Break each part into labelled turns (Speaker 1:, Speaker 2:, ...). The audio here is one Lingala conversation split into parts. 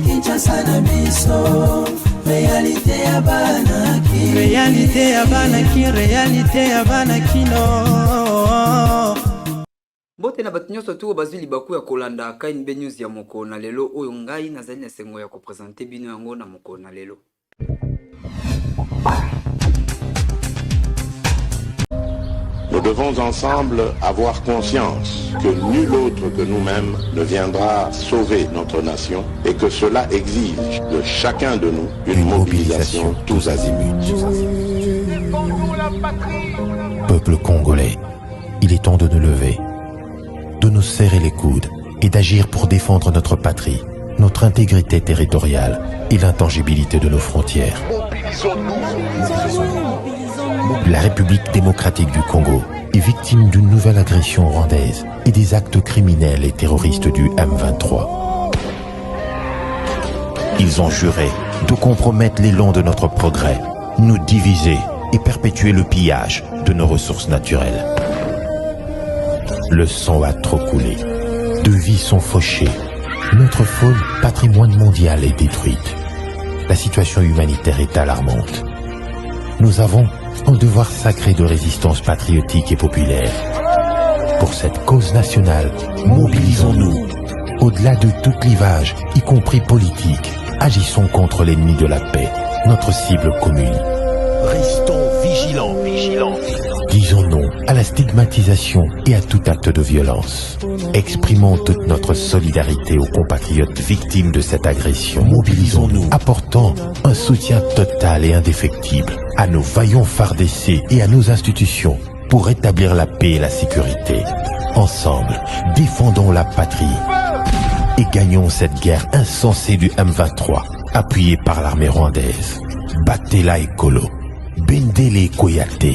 Speaker 1: Kinshasa na biso. Réalité ya banaki. Réalité ya banaki. Réalité ya banakino.
Speaker 2: Bote na batinyo sotu bazwi libaku ya kolanda kain be news ya moko na lelo oyo ngai nazali na sengo ya ko présenter bino yango na moko na lelo.
Speaker 3: Nous devons ensemble avoir conscience que nul autre que nous-mêmes ne viendra sauver notre nation et que cela exige de chacun de nous une mobilisation tous azimuts.
Speaker 4: Peuple congolais, il est temps de nous lever, de nous serrer les coudes et d'agir pour défendre notre patrie, notre intégrité territoriale et l'intangibilité de nos frontières. La République démocratique du Congo est victime d'une nouvelle agression rwandaise et des actes criminels et terroristes du M23. Ils ont juré de compromettre l'élan de notre progrès, nous diviser et perpétuer le pillage de nos ressources naturelles. Le sang a trop coulé, de vies sont fauchées, notre faune, patrimoine mondial, est détruite. La situation humanitaire est alarmante. Nous avons un devoir sacré de résistance patriotique et populaire. Pour cette cause nationale, mobilisons-nous. Au-delà de tout clivage, y compris politique, agissons contre l'ennemi de la paix, notre cible commune. Restons vigilants. Disons non à la stigmatisation et à tout acte de violence. Exprimons toute notre solidarité aux compatriotes victimes de cette agression. Mobilisons-nous, apportant un soutien total et indéfectible à nos vaillants FARDC et à nos institutions pour rétablir la paix et la sécurité. Ensemble, défendons la patrie et gagnons cette guerre insensée du M23, appuyée par l'armée rwandaise. Battez-la écolo, Bendele Koyate.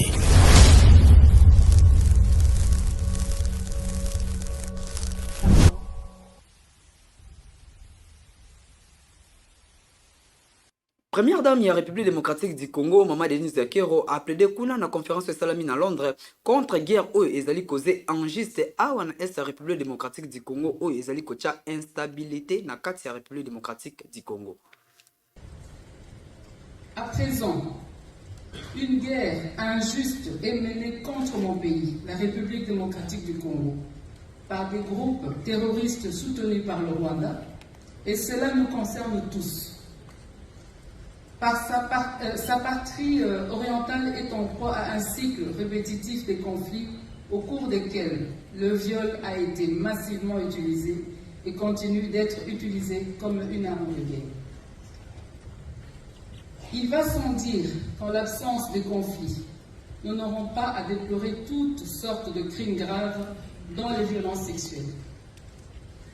Speaker 2: Première dame de la République démocratique du Congo, Maman Denise Zakero, a plaidé kuna na conférence de Salamine à Londres contre guerre où ezali causé injuste awana est la République démocratique du Congo où ezali kocha instabilité na kati la République démocratique du Congo.
Speaker 5: À présent, une guerre injuste est menée contre mon pays, la République démocratique du Congo, par des groupes terroristes soutenus par le Rwanda, et cela nous concerne tous. Par sa patrie orientale est en proie à un cycle répétitif des conflits au cours desquels le viol a été massivement utilisé et continue d'être utilisé comme une arme de guerre. Il va sans dire qu'en l'absence de conflits, nous n'aurons pas à déplorer toutes sortes de crimes graves dont les violences sexuelles.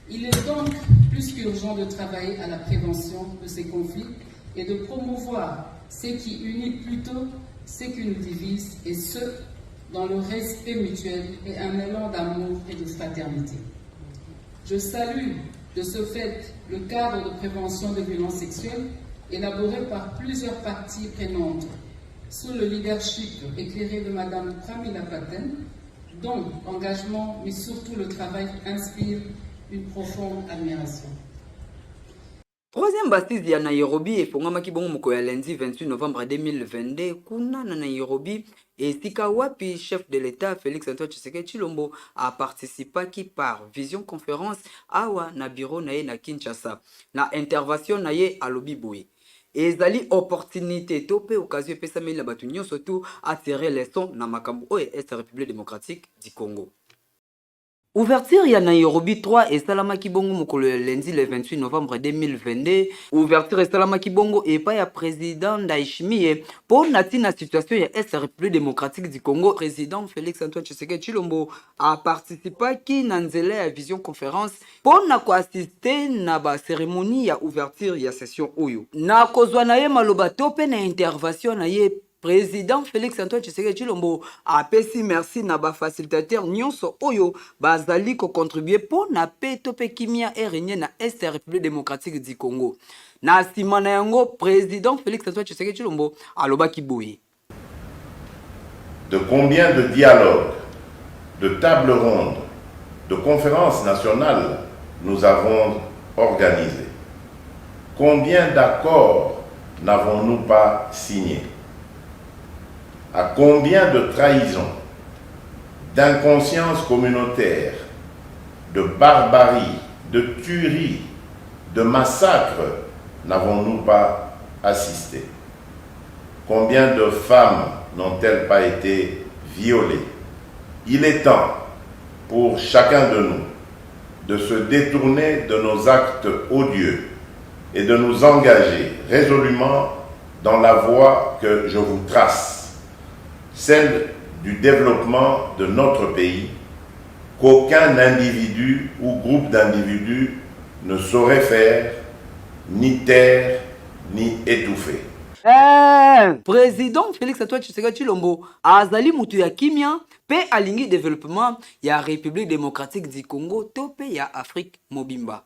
Speaker 5: Il est donc plus qu'urgent de travailler à la prévention de ces conflits et de promouvoir ce qui unit plutôt ce qui nous divise, et ce, dans le respect mutuel et un élan d'amour et de fraternité. Je salue de ce fait le cadre de prévention des violences sexuelles élaboré par plusieurs parties prenantes, sous le leadership éclairé de Mme Pramila Paten, dont l'engagement, mais surtout le travail, inspire une profonde admiration.
Speaker 2: Troisième bastide ya Nairobi efungwamaki bongo moko ya lundi 28 novembre 2022 kuna na Nairobi esika wapi chef de l'État Félix Antoine Tshisekedi Tshilombo a participaki par vision conférence awa na bureau na ye na Kinshasa na intervention na ye alobi boye ezali opportunité to pe occasion epesameli na bato nyonso tu attirer leçon na makambo oyo est République démocratique du Congo. Ouverture ya Nairobi 3 et Salamaki Bongo mokolo ya lundi le 28 novembre 2022. Ouverture et Salamaki Bongo et pas ya président Ndayishimiye pour natina situation ya Est République démocratique du Congo. Président Félix Antoine Tshisekedi Tshilombo a participé qui na nzela ya vision conférence pour na ko assister na ba cérémonie ya ouverture ya session oyo. Na kozwa na ye maloba to pe na intervention na ye Président Félix Antoine Tshisekedi Tshilombo a pesi merci na ba facilitateur nyonso oyo bazali ko contribuer pour na paix tope kimia régner na Est République démocratique du Congo. Na sima na yango Président Félix Antoine Tshisekedi Tshilombo alobaki boye.
Speaker 3: de combien de dialogues, de tables rondes, de conférences nationales nous avons organisées? Combien d'accords n'avons-nous pas signés? À combien de trahisons, d'inconscience communautaire, de barbarie, de tuerie, de massacres n'avons-nous pas assisté? Combien de femmes n'ont-elles pas été violées? Il est temps pour chacun de nous de se détourner de nos actes odieux et de nous engager résolument dans la voie que je vous trace, celle du développement de notre pays, qu'aucun individu ou groupe d'individus ne saurait faire, ni taire, ni étouffer.
Speaker 2: Président Félix Antoine Tshisekedi Tshilombo azali mutu ya kimia pe alingi développement ya République démocratique du Congo to pe ya Afrique mobimba.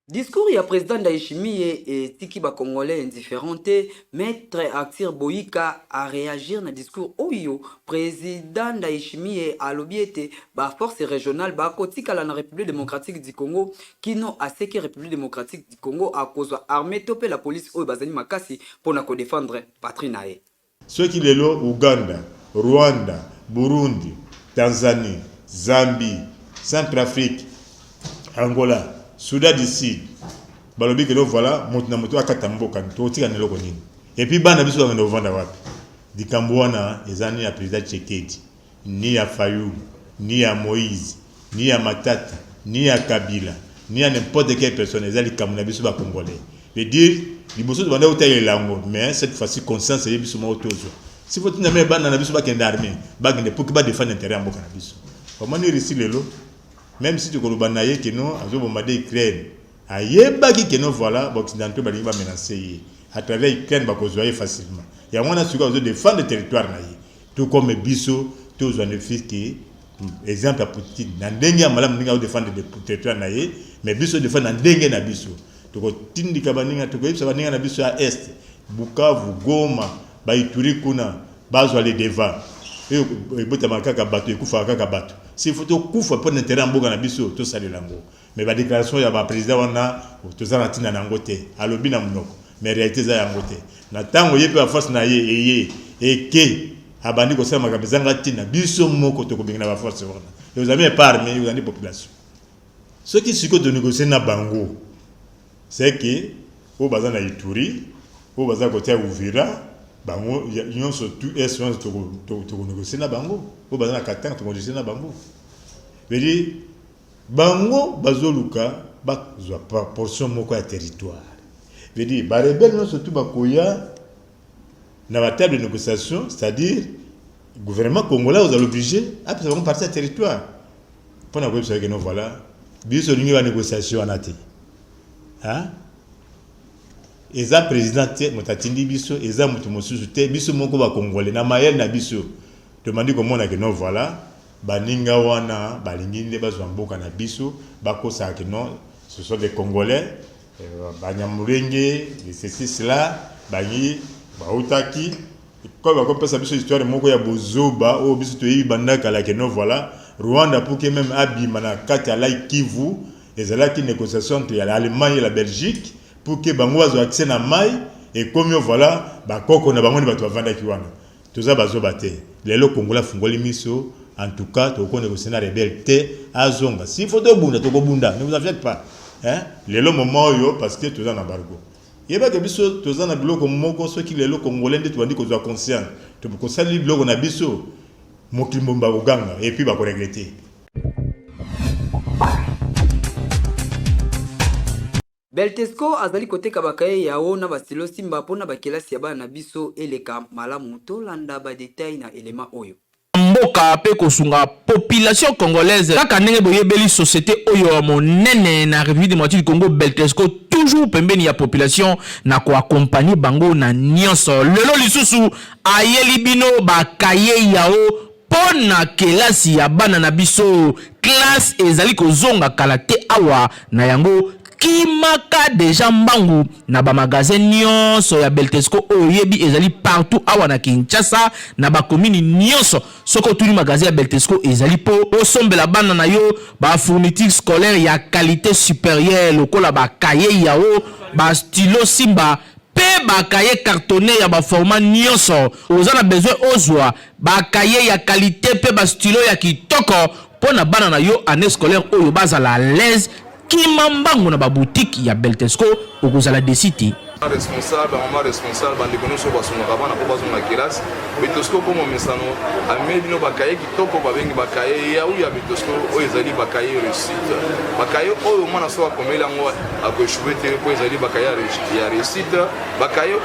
Speaker 2: Discours ya président Ndayishimiye et tiki ba congolais indifférenté, maître Aktir Boyika a réagir na discours oyo président Ndayishimiye a lobiete ba force régionale ba kotika la République démocratique du Congo kino aseki République démocratique du Congo a kozwa armée topé la police oyo bazali makasi pona ko défendre patrie nae.
Speaker 6: Ceux qui lelo Uganda, Rwanda, Burundi, Tanzanie, Zambie, Centrafrique, Angola, Soudan du Sud, balobi que voilà, motuna moto akatambo kan to tika ne loko nini. Et puis bana biso ngendo vanda wapi. Dikambwana ezani ya président Tshisekedi, ni ya Fayulu, ni ya Moïse, ni ya Matata, ni ya Kabila, ni ya n'importe quelle personne ezali kamuna biso ba congolais. Veut dire liboso de banda utaye lango, mais cette fois-ci conscience est biso mo tozo. Si faut tuna me bana na biso ba kenda armée, ba kende pour que ba défendre intérêt mboka na biso. Comment ni réussi lelo? Même si tu koloba na ye que non, azo bombarder Ukraine. Ayeba ki non voilà, occidentaux ba linga menacer à travers Ukraine ba kozwa facilement. Ya mwana suka ozo défendre le territoire na ye. Tout comme biso, tous on fils qui exemple à Poutine. Na ndenge ya malamu ninga défendre le territoire na ye, mais biso défendre na ndenge na biso. To ko tindika baninga to ko yipsa baninga na biso à est. Bukavu, Goma, ba Ituri kuna, bazwa les devant. Et bota makaka bato ekufa kaka bato. Si photo kufa pour l'intérêt mboka na biso to sali lango. Mais la déclaration ya ba président wana to za natina na ngote. Alobi na mnoko. Mais réalité za ya ngote. Na tango yepe a force na ye ke abandi ko sala makabeza ngatina biso moko to ko bingina ba force wana. Et vous avez pas armé, vous avez population. Ce qui siko de négocier na bango, c'est que au bazana Ituri, au bazana côté Uvira, bango union surtout est to négocier na bango o bazana katanga to négocier na bango veut dire bango bazoluka bazwa portion moko ya territoire veut dire ba rebelle non surtout bakoya na ba table de négociation, c'est-à-dire le gouvernement congolais vous a obligé à partir du territoire pour na ko que non voilà biso lingi ba négociation anate hein. Eza président motatindi biso eza mutu mosusu te biso moko ba congolais na mayel na biso demandi comment na que non voilà baninga wana balingi nde bazwa mboka na biso bakosa que non ce sont des congolais banyamulenge ceci cela bangi bautaki ko ba kopesa biso histoire moko ya bozoba o biso to yi bandaka la que non voilà Rwanda pour que même abima na kati ya Lac Kivu ezalaki négociation entre l'Allemagne et la Belgique pour que bango bazo accès na mai et comme voilà ba koko na bango ni bato bavanda ki wana toza bazo baté lelo Kongola fungoli miso en tout cas to ko négocier na rebelle te azonga si faut to bunda to ko bunda ne vous en faites pas hein lelo moment yo parce que toza na embargo yeba ke biso toza na biloko moko so ki lelo Congolais ndi to bandi ko zo conscient to ko sali biloko na biso mokili mbomba uganga et puis ba ko regretter.
Speaker 2: Beltesco azali koteka bakaye yao na basilo simba pona bakelasi ya bana biso eleka malamu tolanda ba détail na élément oyo.
Speaker 7: Mboka pe kosunga population congolaise kaka ndenge boyebeli société oyo monene na République démocratique du Congo Beltesco toujours pembeni ya population na ko accompagner bango na nyonso lelo lisusu ayeli bino bakaye yao pona kelasi ya bana na biso classe ezali kozonga kala te awa na yango kimaka deja mbangu na ba magasin nyonso ya Beltesco oyebi ezali partout awa na Kinshasa na ba commune nyonso soko tuni magasin ya Beltesco ezali po osombela bana na yo ba fourniture scolaire ya qualité supérieure lokola ba cahier yao ba stylo Simba pe ba cahier cartonné ya ba format nyonso ozana besoin ozwa ba cahier ya qualité pe ba stylo ya kitoko pona bana na yo année scolaire oyo bazala l'aise kimambango na ba boutique ya Beltesco okozala desiti
Speaker 8: responsable, maman responsable, bande kono so basonga bana po bazonga classe. Beltesco comme mesano ameli no bakaye kitoko babengi bakaye ya u ya Beltesco o ezali bakaye réussite. Bakaye o mwana so akomela ngo akoshubete ko ezali bakaye ya réussite. Bakaye o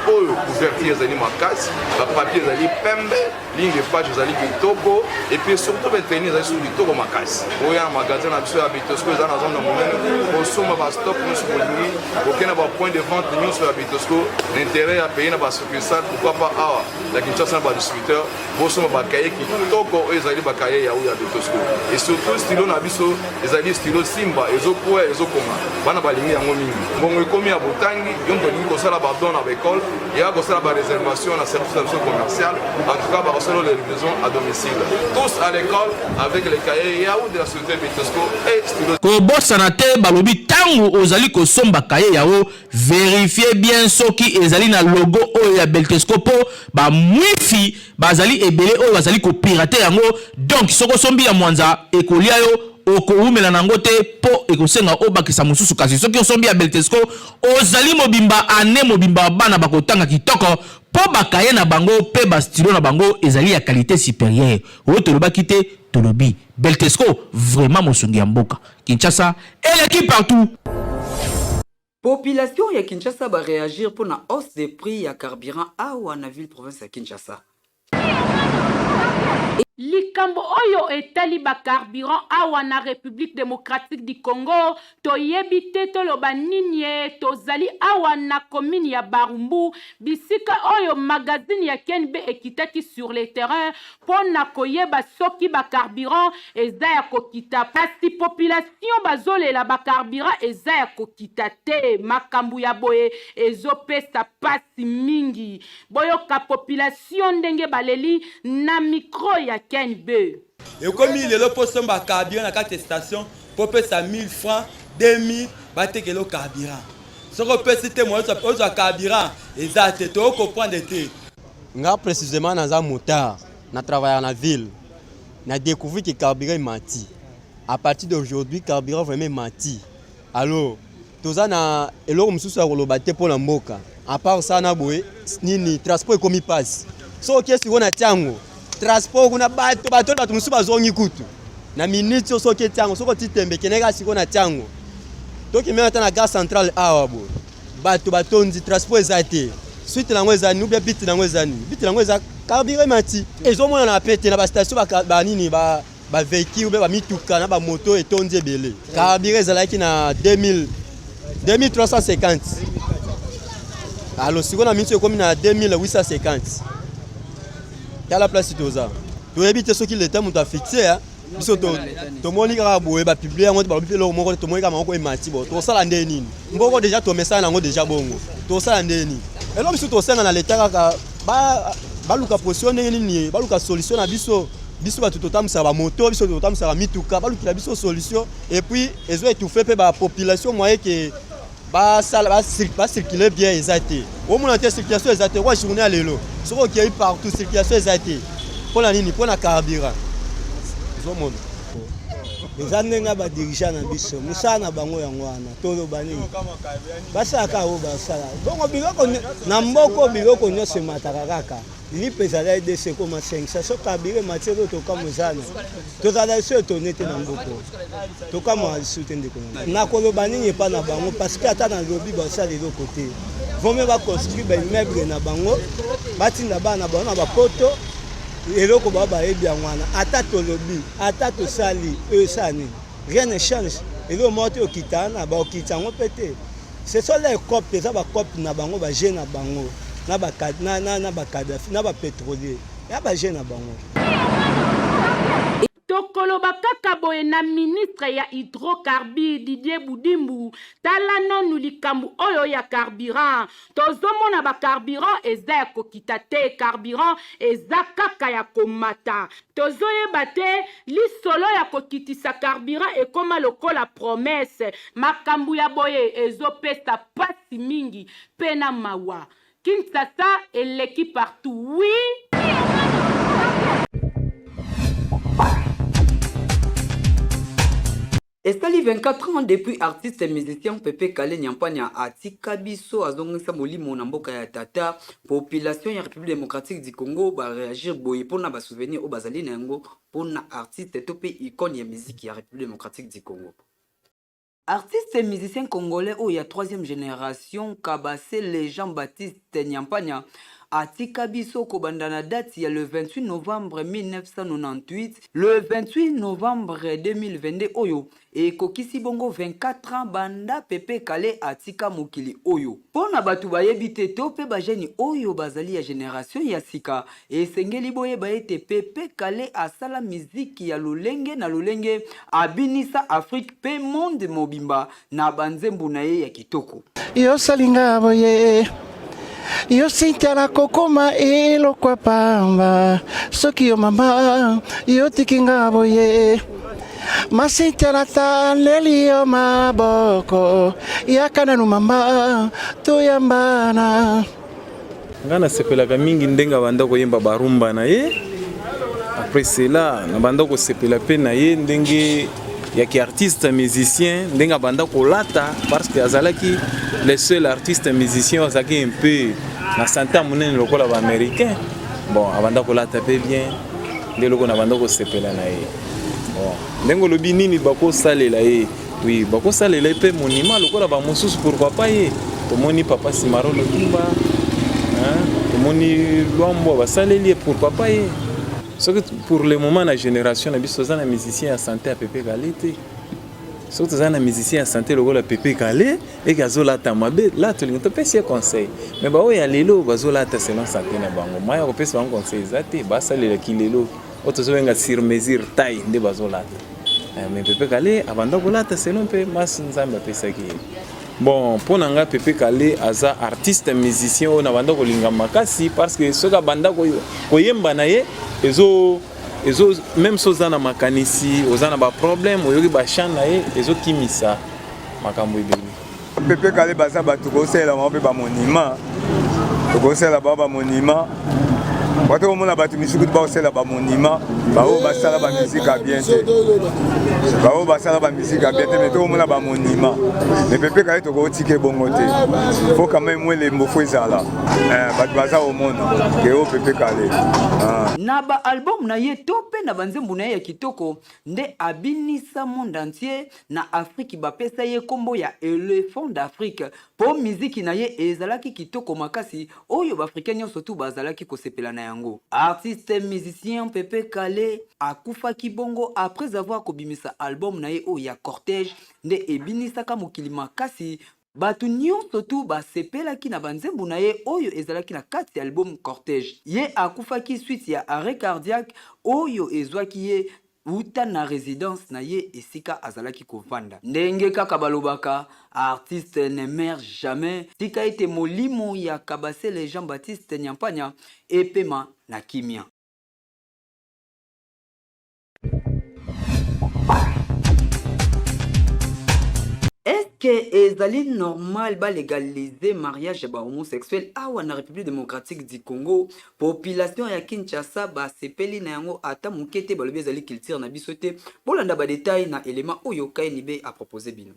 Speaker 8: couverture ezali makasi, ba papier ezali pembe, ligne page ezali kitoko et puis surtout ba tenir ezali sur kitoko makasi. O ya magasin na biso ya Beltesco ezana zone na momeno o soma ba stock no so bolingi, okena ba point de vente nyonso ya l'intérêt à payer dans la succursale, pourquoi pas à la Kinshasa dans le distributeur, vous sommes bakaye qui toko ezali bakaye ya uya Beltesco et surtout stylo na biso ezali stylo Simba ezokuwa ezokoma bana balingi yango mingi bongo ekomi ya botangi yonto lingi kosala ba don na école ya kosala ba réservation na service commercial en tout cas ba kosala les livraisons à domicile tous à l'école avec les cahiers ya de la société Beltesco et stylo
Speaker 7: ko bosana te balobi tangu ozali kosomba kaye yao vérifiez bien soki ezali na logo oyo ya Beltesco po ba mwifi bazali ebele oyo bazali ko pirater yango donc soko sombi ya mwanza ekolia yo okoumela nango te po ekosenga obakisa mususu kasi soki osombi ya Beltesco ozali mobimba ane mobimba bana bakotanga kitoko po bakaye na bango pe ba stylo na bango ezali ya qualité supérieure o tolobaki te tolobi Beltesco vraiment mosungi ya mboka Kinshasa et l'équipe partout.
Speaker 2: Population ya Kinshasa va réagir pour la hausse des prix ya carburant à la ville province ya Kinshasa.
Speaker 9: Likambo oyo etali ba carburant awa na République démocratique du Congo toyebi te toloba nini tozali awa na commune ya Barumbu bisika oyo magazine ya KNB ekitaki sur le terrain pona koyeba soki ba carburant eza ya kokita pasi population bazolela ba carburant eza ya kokita te makambu ya boye ezopesa pasi mingi boyoka population ndenge baleli na micro ya KNB.
Speaker 10: Et comme il est là pour son carburant à 4 stations, pour payer 1000 francs, 2000, batte que le carburant. Ce qu'on peut citer moi, c'est le carburant. Exact, tu comprends de te.
Speaker 11: Nga précisément dans un motard, na travaillé dans la ville, na découvert que le carburant est menti. À partir d'aujourd'hui, le carburant vraiment menti. Alors, tout ça na eloko mususu ko lobate pour la mboka. À part ça na boye, nini transport comme il passe. So qu'est-ce qu'on a tiango? Transport kuna bato musu bazongi kutu na minute so ke tiango soko titembe keneka siko na tiango donc même na gare centrale awabo bato batonzi transport ezate suite lango ezani ubia bit lango ezani bit lango eza carburant mati ezomona na pete na ba station ba nini ba véhicule ba mituka na ba moto etonzi ebele carburant ezalaki na 2350 alors siko na minute comme na 2850 à la place de ça. Tu évites ce qu'il était à fixer. Tout le monde a publié un autre papier, le monde tout le monde a menti. Tout ça l'année. Beaucoup déjà ton message n'a déjà bon. Tout ça l'année. Et là, tout ça dans l'état, bah Luka positionné ni, bah Luka solution à biso. Biso ba tout autant ça va moto, biso tout autant ça va mituka, bah Luka biso solution. Et puis ils ont étouffé par la population moyen que bah ça va circuler bien exacté. Au moins la circulation exacte, ouais journée à l'élo. Ce qui est partout circulation exacte. Pour la ligne, pour la carburant. Zo monde.
Speaker 12: Les années na ba dirigeant na biso, musana bango yango wana, tolo bani. Basa ka o basala. Bongo biloko na mboko biloko nyose mataka kaka. Ni pesala de ce comme 500 so carburant matero to comme zana. To zala so to nete na mboko. To kama soutien de kono. Na kolo bani pas na bango parce que ata na lobby basala de côté. Vome ba construire ba immeuble na bango. Batinda ba na bango na ba poto. Eloko baba ebia ngwana ata to lobby, ata to sali, sani. Rien ne change. Elo moto okitana ba okitango pété. Ce sont les copes, ça ba copes na bango ba jeune na bango. Na ba Kadhafi, na ba pétrolier. Ya ba jeune na bango.
Speaker 9: Toko tokoloba kaka boye na ministre ya hydrocarbure Didier Budimbu tala nonu likambu oyo ya carburant tozomona ba carburant eza ya kokita te carburant eza kaka ya komata tozoyeba te lisolo ya kokitisa carburant ekoma lokola promesse makambu ya boye ezopesa pasi mingi pena mawa Kinshasa eleki partout oui.
Speaker 2: Estali 24 ans depuis artiste et musicien Pepe Kale Nyampanya atika biso azongisa molimo na mboka ya tata population ya République démocratique du Congo ba réagir boye pona ba souvenir au bazali na yango pona artiste topé icône ya musique ya République démocratique du Congo. Artiste et musicien congolais où il y a troisième génération Kabase les Jean-Baptiste Nyampanya atika biso kobandana date il y a le 28 novembre 1998 le 28 novembre 2022 oyo et kokisi bongo 24 ans banda Pepe Kale atika mokili oyo pona batu bayebi te to pe bajeni oyo bazali ya génération ya sika et sengeli boye baete Pepe Kale asala miziki ya lolenge na lolenge abinisa Afrique pe monde mobimba na banzembu na ye ya kitoko
Speaker 13: yo salinga boye yo sintana kokoma elo kwa pamba soki yo mama yo tikinga boye masintana taleli yo maboko yakana no mama to yambana
Speaker 14: ngana sepelaka mingi ndenga banda koyemba barumba na ye après cela na banda ko sepela pe na ye ndenge ya ki artiste musicien ndenga banda kolata parce que azalaki les seuls artistes musiciens azaki un peu na santa munene lokola ba américain bon abanda kolata pe bien nde loko na banda ko sepela na ye bon ndengo lobi nini bako salela ye oui bako salela pe monument lokola ba mosusu pourquoi pas ye tomoni papa Simaro Lotumba hein tomoni Lwambo ba saleli pourquoi pas ye. Pour le moment, la génération, nous avons un musicien à santé à Pepe Kale. Surtout, nous avons un musicien à santé à Pepe Kale et nous avons là, tout le monde peut faire conseil. Mais il y a les lots, nous avons selon santé. Moi, je peux faire un conseil. C'est les kilos. Nous avons sur mesure taille de bazolat. Mais Pepe Kale, avant de selon peu, nous avons fait bon, pour nous, Pepe Kale, aza artiste musicien, on a banda ko linga makasi parce que ce que banda ko yemba na ye, ezo même sozana makanisi, ozana ba problème, oyoki ba chant na ye, ezo kimisa makambo ibeli.
Speaker 15: Pepe Kale baza batu ko sela mo pe ba monument. Ko sela ba monument. Quand on a battu Misuku de Bassela ba monument, ba o basala ba musique à bien te. Ba o basala ba musique à bien te, mais tout le monde a ba monument. Mais Pepe Kale to ko tike bongo te. Faut quand même moi les mofo ezala. Ba baza au monde ke o Pepe Kale.
Speaker 2: Na ba album na ye tope na banzembu na ye ya kitoko nde abinisa monde entier na Afrique ba pesa ye kombo ya éléphant d'Afrique. Po musique na ye ezalaki kitoko makasi oyo ba africain surtout bazalaki ko sepela na yango. Artiste musicien Pepe Kale akufaki bongo après avoir kobimisa album na ye o ya cortège nde ebinisaka mokili makasi batu nyonso tu basepelaki na banzembu na ye oyo ezalaki na kati album cortège ye akufaki suite ya arrêt cardiaque oyo ezwaki ye uta na résidence na ye esika azalaki kovanda ndenge kaka balobaka artiste ne meurt jamais tika ete molimo ya Kabase les Jean-Baptiste Nyampanya epema na kimia. Est-ce que ezali normal ba légaliser mariage ba homosexuel awa na République démocratique du Congo population ya Kinshasa ba sepeli na yango ata mukete balobi ezali culture na biso te bolanda ba détail na élément oyo Kainibe a proposé bino.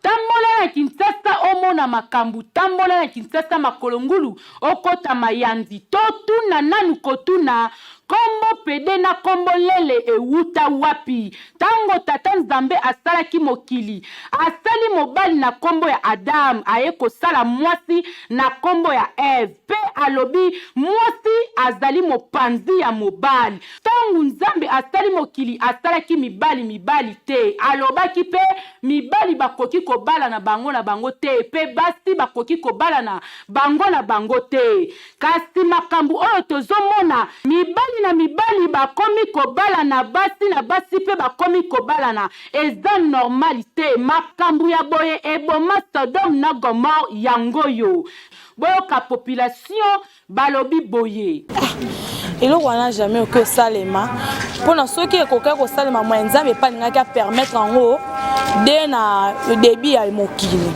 Speaker 9: Tambola na Kinshasa omona makambu tambola na Kinshasa makolongulu okota mayanzi totuna nanu kotuna kombo pede na kombo lele euta wapi tango tata Nzambe asalaki mokili asali mobali na kombo ya Adam aye kosala mwasi na kombo ya Eve pe alobi mwasi azali mopanzi ya mobali tango ntangu nzambe asali mokili asalaki mibali te alobaki pe mibali bakoki kobala na bango te pe basi bakoki kobala na bango te kasi makambo oyo tozomona mibali bakomi kobala na basi pe bakomi kobala na eza normalité makambo ya boye eboma Sodome na Gomorrhe yango yo boyoka population balobi boye
Speaker 16: eloko wana jamais que salema mpona soki ekoka kosalema mwa nzambe epaningaki apermettre yango de na début ya mokili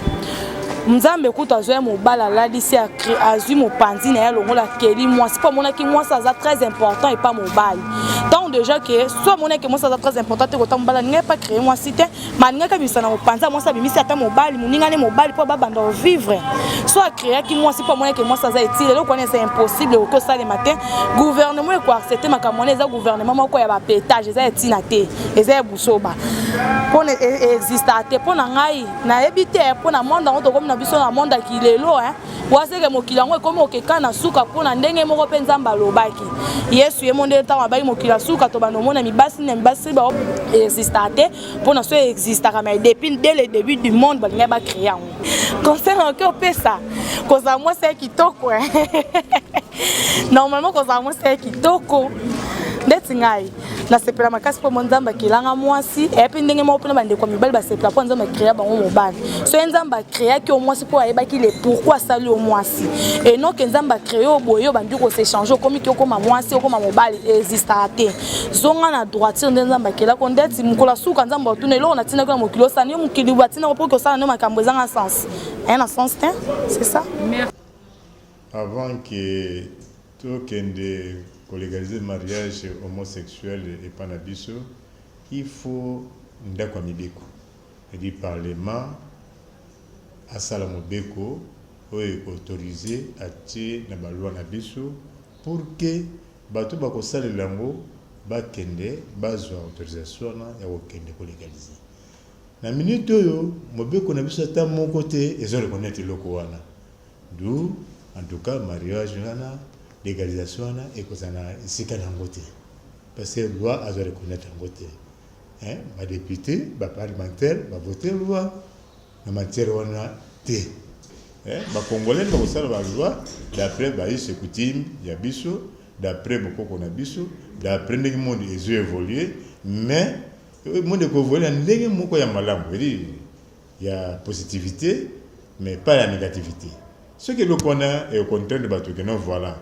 Speaker 16: nzambe kuta azwa mobala aladisi azwi mopanzi na ye alongola keli mwasi mpo amonaki mwasi aza très important epa mobali tant déjà que so amonaki mwasi aza très important te kota mobala aningai epa créer mwasi te ma aningaki abimisa na mopanzi mwasi abimisi ata mobali moningane mobali mpo babanda ovivre so akreaki mwasi mpo amonaki mwasi aza etile eloko wana eza impossible okoki osalema te gouvernement ekoaccepte makambo wana eza gouvernement moko ya bapetage eza etina te eza ya busoba mpona exista te mpo na ngai nayebi te mpo na monde yango tokomi na biso na monde akilelo waseke mokili yango ekomi okeka na suka mpona ndenge moko mpe nzambe alobaki yesu ye monde ntango abaki mokili ya suka tobanda omona mibasi na mibasi bao exista te mpona so existaka mais depuis dès le début du monde balingai bacréer yango conseil oke opesa kozala mwasi ya kitoko normalement kozala mwasi ya kitoko ndeti ngai nasepela makasi mpo nzambe akilanga mwasi epi ndenge moko mpona bandeko mibali basepela mpo nzambe akrea bango mobali so nzambe akreaki yo mwasi mpo ayebaki le pourquoi asali yo mwasi enoke nzambe akreye yo boye bandi kosechange okomiki okoma mwasi okoma mobali existaka te zonga na droiture nde nzambe akelako ndeti mokolo asuka nzambe atuna eloko natinaki na mokili osala yo mokili batinako mpo osala nde makambo ezanga sens na sens te c'est ça.
Speaker 6: Avant que tokende pour légaliser le mariage homosexuel et panabiso, il faut ndako mibeko. C'est-à-dire parlement à Salamobeko est autorisé à tirer na baloi na biso pour que bato bako sala lango ba kende bazwa autorisation na ya kokende ko légaliser. Na minute oyo mobeko na biso ta mon côté et zo reconnaître loko wana. D'où en tout cas mariage wana légalisation et que ça n'a pas de parce que la loi a reconnaître en côté. Les députés, les parlementaires, vont voter la loi. La matière on a té. Les Congolais vont faire la loi. D'après les coutumes, il y a biso. D'après beaucoup qu'on a biso. D'après le monde ils ont évolué. Mais le monde est évolué. Il y a positivité, mais pas la négativité. Ce que nous connaissons est au contraire de bateau que nous voilà.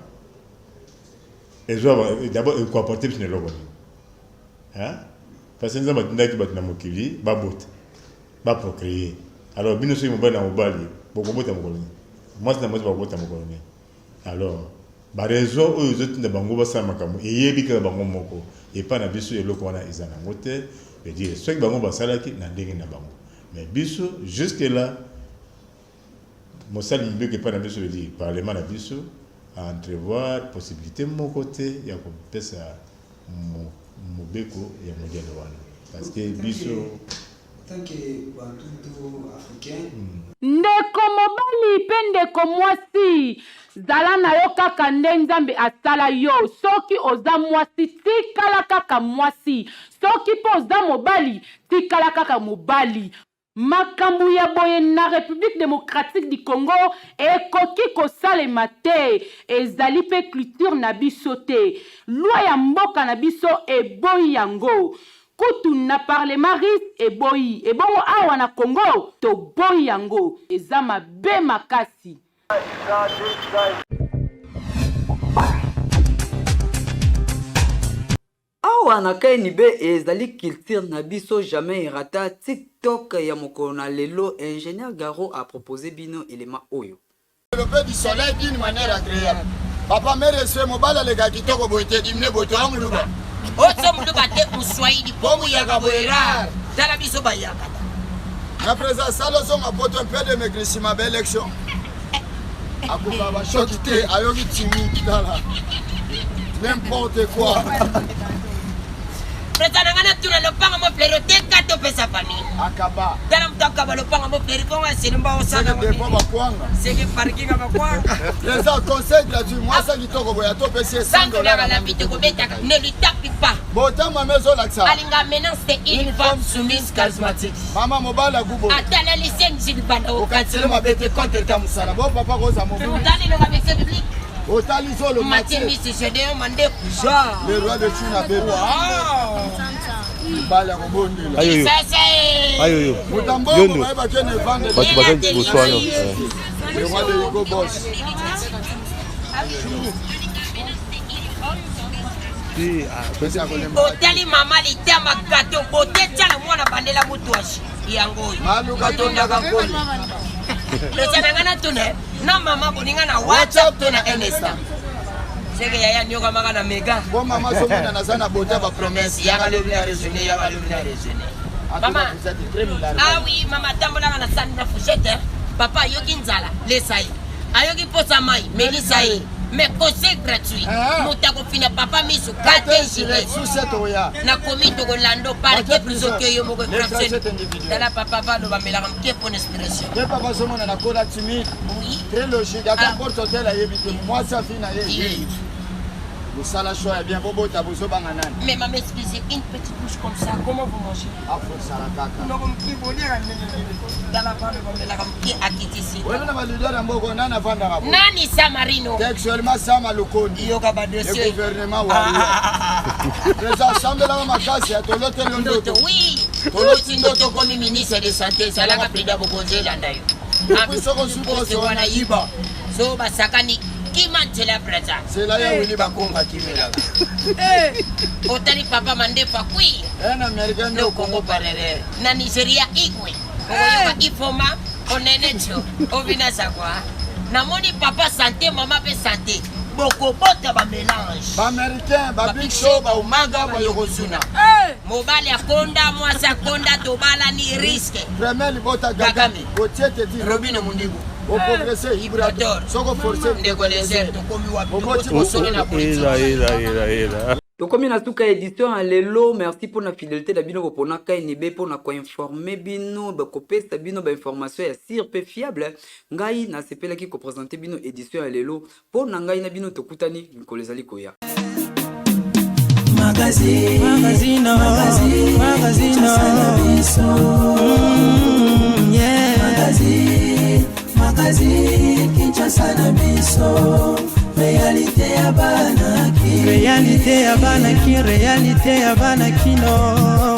Speaker 6: Et d'abord il faut apporter plus de l'eau. Parce que nous avons dit que nous avons créé, nous procréer. Alors bien sûr nous avons mobali, beaucoup de mobali. Moi c'est moi qui beaucoup de mobali. Alors la raison où nous autres nous avons beaucoup de makamu et yebi que bango moko et pas na biso et loko wana izana mote, veut dire ceux qui bango basala ki na ndenge na bango. Mais biso jusque là Mosali Mbeke pas na biso veut dire parlement na biso à entrevoir possibilité de mon côté il y a comme ça mobeko et modèle wana parce que biso
Speaker 2: tant que bantu africain
Speaker 9: ndeko mobali pe ndeko mwasi zala na yo kaka nde nzambe asala yo soki oza mwasi tikala kaka mwasi soki po oza mobali tikala kaka mobali makambo ya boye na République démocratique du Congo ekoki kosalema te ezali pe culture na biso te loi ya mboka na biso eboyi yango kutu na parlement ris eboyi ebongo awa na Congo to boyi yango eza mabe makasi.
Speaker 2: Awa na kaini be ezali culture na biso jamais rata TikTok ya mokolo na lelo ingénieur Garo a proposé bino élément oyo.
Speaker 17: Le fait du soleil d'une manière agréable. Papa mere se mobala le kitoko boite dimne boto amuluba.
Speaker 18: Otso muluba te uswahili bomu ya gaboera. Dala biso bayaka.
Speaker 17: Na présent salo so mapoto un peu de maigrissement belle élection. Akuba ba shokite ayogi timi dala. N'importe quoi.
Speaker 18: Président ngana tuna lopanga mo plerote kato to pesa pani
Speaker 17: akaba
Speaker 18: tala mtakaba lopanga mo peri konga selimba osana
Speaker 17: de baba kwanga
Speaker 18: sege parking abakwanga
Speaker 17: les conseils gratuits moi ça kitoko boya to pesa $100
Speaker 18: la bite ko beta ne lui tape pas
Speaker 17: bota ma maison laksa
Speaker 18: alinga maintenant c'est une femme soumise charismatique
Speaker 17: mama mobala kubo
Speaker 18: atala lisenzi libanda
Speaker 17: okatile mabete contre ta musala bo papa ko za mo
Speaker 18: utali no kabese biblique
Speaker 17: otali solo
Speaker 18: Mathieu Misi Gédéon Mandé
Speaker 17: le roi de China bébé bala ko bondela
Speaker 11: ayo ayo
Speaker 17: mutambo ba ba kene vendre
Speaker 11: batu baka boswa yo
Speaker 17: le roi de Hugo Boss
Speaker 18: otali mama litama gato botetia na mwana bandela mutuashi yango
Speaker 17: malu katonda kakoli
Speaker 18: lesanangana tune na mama boninga na WhatsApp to na Insta sege yaya nyoka maka na mega
Speaker 17: bo mama somona na sana bota ba promesse
Speaker 18: ya le bien raisonner ya le bien raisonner mama ah oui mama tambola na sana na fourchette papa yoki nzala lesai ayoki posa mai melisai mais conseil gratuit mutako fina papa misu kate jire na komito kolando parquet plus que yo moko gratuit dala papa va lo bamela kam ke pour expression
Speaker 17: ye papa somona na kola timide
Speaker 18: oui
Speaker 17: très logique à porte hôtel a yebite moi ça fina ye vous ça la choix bien bobo tabuzo banganana
Speaker 18: mais maman excusez une petite bouche comme ça comment vous mangez
Speaker 17: afo sala kaka
Speaker 18: no comme qui bonner dala pa lo bamela kam ke akitisi
Speaker 17: wewe na malidwa na mboko nana vanda ngabo
Speaker 18: nani Samarino
Speaker 17: textuellement sama lokoni
Speaker 18: yo ka ba dossier
Speaker 17: gouvernement wa présent semble la makasi atolote londo
Speaker 18: oui toloti ndoto comme ministre de santé sala ka prida bokonzela ndayo
Speaker 17: soko suko
Speaker 18: wana iba so basakani kimantela brother
Speaker 17: c'est là ya wili bakonga kimela
Speaker 18: otali papa mandefa kui
Speaker 17: un américain
Speaker 18: no Congo parere na Nigeria igwe oyoka ifoma onenecho obinasa kwa na moni papa santé mama pe santé boko bota ba mélange
Speaker 17: ba américain ba big show ba umaga ba yokozuna
Speaker 18: mobali akonda mwasa konda tobala ni risque
Speaker 17: vraiment libota gagami kotiete di
Speaker 18: Robino Mundibu
Speaker 17: au progresser Ibrador soko forcer
Speaker 18: ndeko les to komi wapi bosole na
Speaker 11: ila
Speaker 2: tokomi na suka édition ya lelo merci pour la fidélité da bino bopona KNB pona ko informer bino bakopesa bino ba information ya sir pe fiable ngai na sepelaki ko présenter bino édition ya lelo pona ngai na bino tokutani mikolo ezali koya
Speaker 1: Magazine Kinshasa na biso réalité ya bana ki réalité ya bana kino